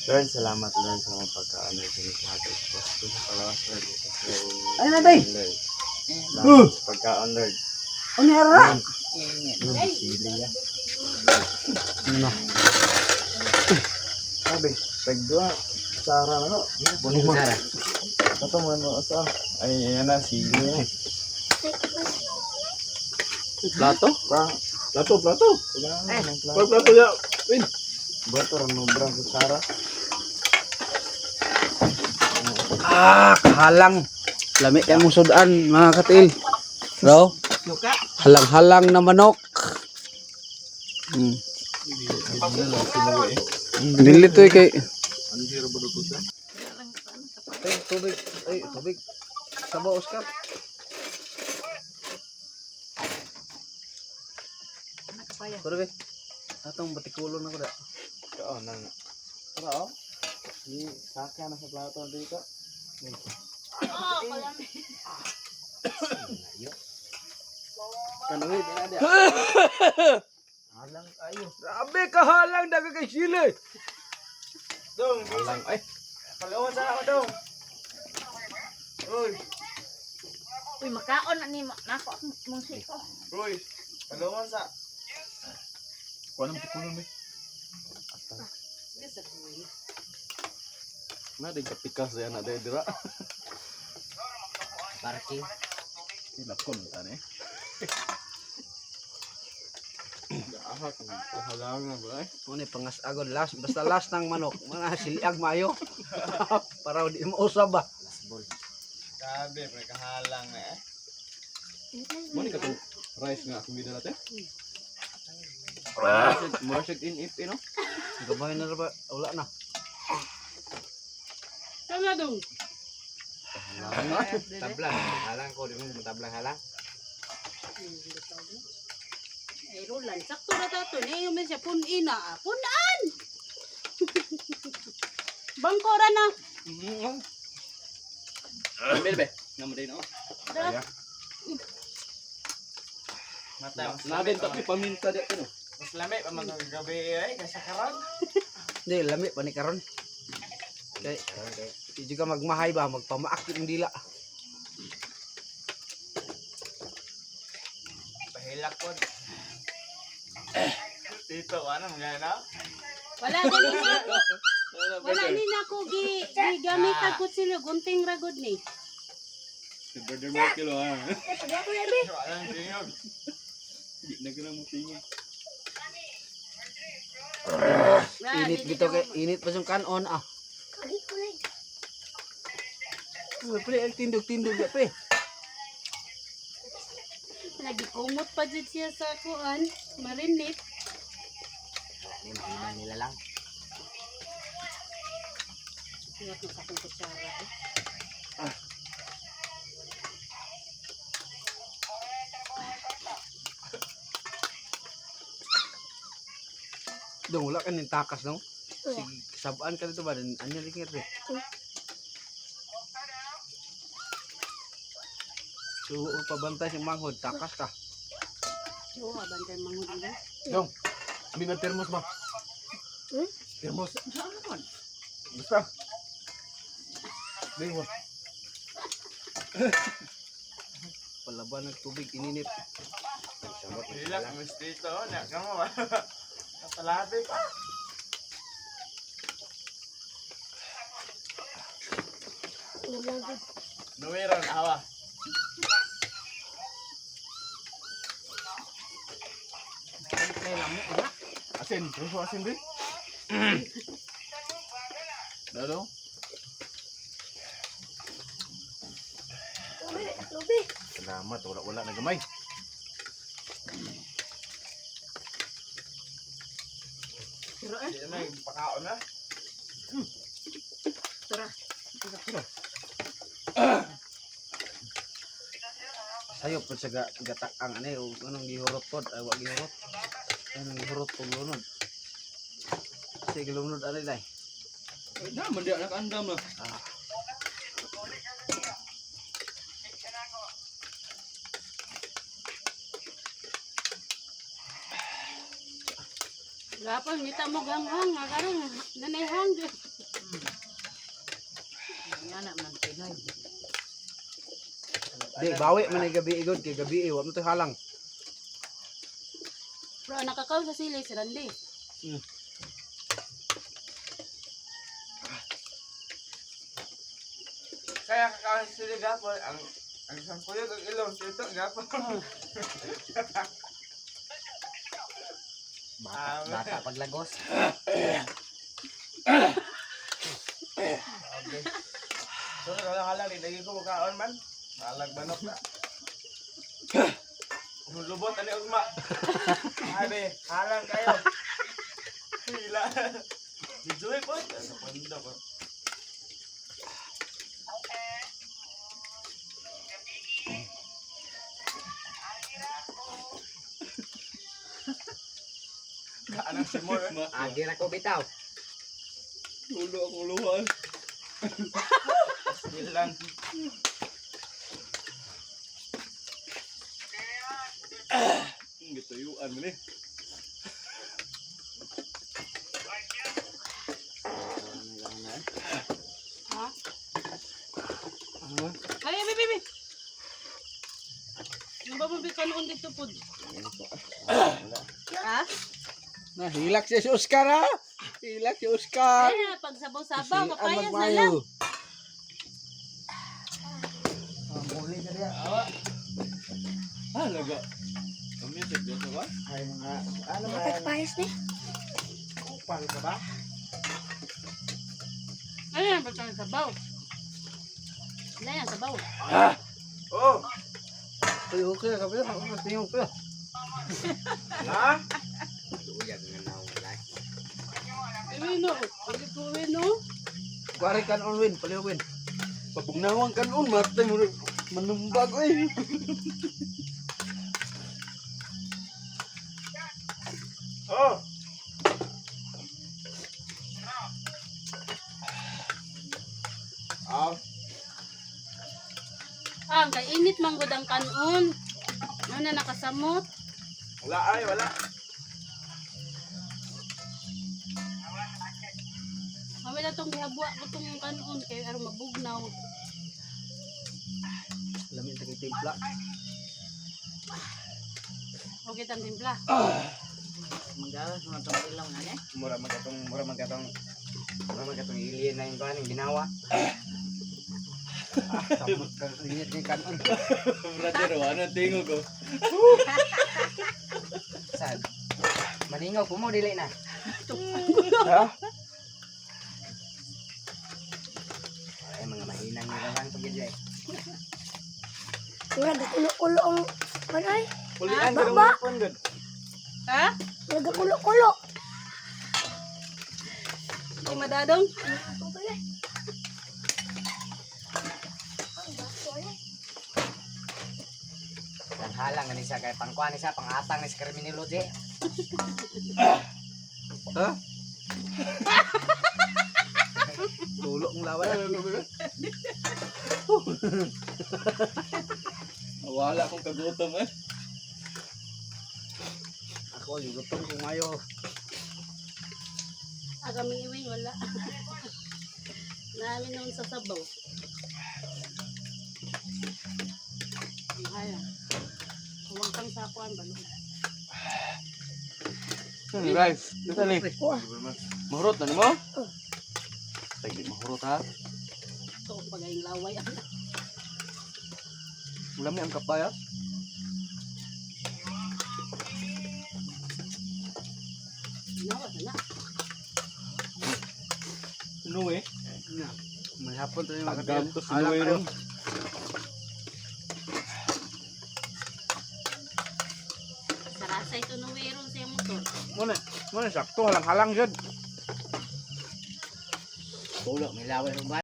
Lord, salamat Lord sa mga pagkaan na sinasagay. Basta sa palawas Lord. Ay, natay! Salamat sa pagkaan Lord. Ano yara? Sili ya. Ano? Sabi, tagdua. Sara na no. Bunin mo. Sara. Ito mo ano asa. Ay, ayan na, sili na. Plato? Plato. Wala na ng plato. Plato ya. Win. Bato, ranobrang kutsara. Kahalang. Lami yan mong sudan, mga katil. Bro? Halang-halang na manok. Dili to kay... Ano hero ba ito siya? Tubig. Ay, tubig. Sabaw, Oscar. Pero be, atong batikulo na ko da. Oo, nang. Tara oh. Di sakya na sa plato dito. Kanuhid na dia. Halang kayo. Grabe kahalang daga kay sili. Dong, halang ay. Palawan sa ako dong. Uy, Uy, makaon na ni nako mong siko. Roy. Palawan sa. Kuha naman tikulo mo. Na di kapikas ya na dira. Parking. Ilakon ta ni. Ahak, halang na ba? Ano pangas-agod last, basta last ng manok. Mga siliag mayo. Para di mo usab ba. Sabi, pre kahalang na eh. Mo ni katong rice nga akong gida natin. Mura siya in-ip, no? Gabay na ba? Wala na. Tama dong. Tablang. Halang ko. Di mo matablang halang. Ay, Roland, sakto na tato. Ngayon man siya, punin na. Punaan! Bangkora na. Ambil be. Nama din no. Dara. Mata. Naben tapi paminta dia no. Mas lami pa magagabi ay kasi karon. Hindi, lami pa ni karon. Kay, di juga magmahay ba? Magpamaak yung dila. Pahilak ko. Dito, ano mga na? Wala gani na ako. Wala ni na ako gigamit ang kutsilyo. Gunting ragod ni. Si Brother Michael ah. Pwede ako yabi. Alang tingog. Di na ka na mo tingog. Init dito kay init pa yung kanon ah. Pre, ang tindog-tindog ya pre. Lagi kumot pa dyan siya sa kuan. Marinit. Ni mainan nila lang. Iyak na sa akong kutsara eh. Dong wala ka ning takas no. Sige, sabaan ka dito ba? Anya lingir pre. So, pabantay si manghod, takas ka. Oo, bantay manghod nila. Dong. Amin na termos ba? Termos. Saan naman? Basta. Ding mo. Palaban ng tubig, ininit. Hilak mo dito, na kamo ba? Napalabi pa. Numeron awa. Kaya lamok na. Asin, terus asin din. Dalo. Salamat, wala na gamay. Pero eh. Hindi na pakaon na. Tara. Sayop po sa gata ang ano, anong gihurot pod, ay wag gihurot. Anong gihurot po lunod. Sige lunod ano dai. Na, mandi anak andam lah. Gapon, mita mo ganghang, nga karon nanay hang. Di, bawi man ay gabi igod kay gabi wa mo to halang. Bro, nakakaw sa sili si Randy. Kaya kakawin sila gapon. Ang isang puyo ang ilong. Ito gapon. Bata paglagos. Okay. So, halang. Lagi ko makaon man. Halag manok na. Lubot ani ugma. Abi, halang kayo. Hila. Dijoy po. Ano panda ko. Anong simor? Agi ra ko bitaw. Ulo ang uluhan. Ilan. Gituyuan mo ni. Ha? Ay, bibi. Nabababi ka noon dito po. Ha? Na hilak si Oscar ha. Hilak si Oscar. Ay, pag sabaw-sabaw, kapayas na lang. Muli ka diya. Laga. Ang music dito ba? Ay mga ano ba? Pagpayas ni. Upal ka ba? Ano yan, pag sabaw? Ano yan, sabaw? Oh! Uy, okay ka ba? Ako mas tingog ka. Ha? Duyag nga na wala. Wino, hindi po wino. Kuwari kan on win, paliw win. Pabugnawang kanon, matay mo manumbag eh. Oh! Ah, Ang kainit manggod ang kanon. Ano na nakasamot? wala ay, wala. Kami na itong gihabwa ko itong kanon kaya aron mabugnaw. Lamin sa kay timpla. Okay, tang timpla. Magawas mga tong ilong na mura magatong ilian na yung kaning ginawa. Samot ka init ni kanon. Brother, ano tingog ko? Sad. Maningaw ko mo dili na. Ha? Ay mga mahinang nila lang to gid. Nga kulo-kulo ang manay. Pulian Baba. ka ng weapon good. Ha? Nga kulo-kulo. Ay, madadong? Ang halang ni siya kay pangkuan ni siya pangatang ni sa criminology. Ha? Tulo ang lawan. Wala akong kagutom eh. Ako gutom kung mayo. Kami iwi, wala. Namin noon sa sabaw. Ay, huwag kang sakuan, balong. Guys, dali. Wah. Mahurot na mo? Tagi mahurot ha. Ito, pagayong laway. Ulam ni ang kapaya. Nawas na. Ano eh? May hapon tayo Tagam to si Alak Nuero. kayo. Sarasa ito no meron siya motor. Muna sakto halang-halang jud. Ulo may laway ng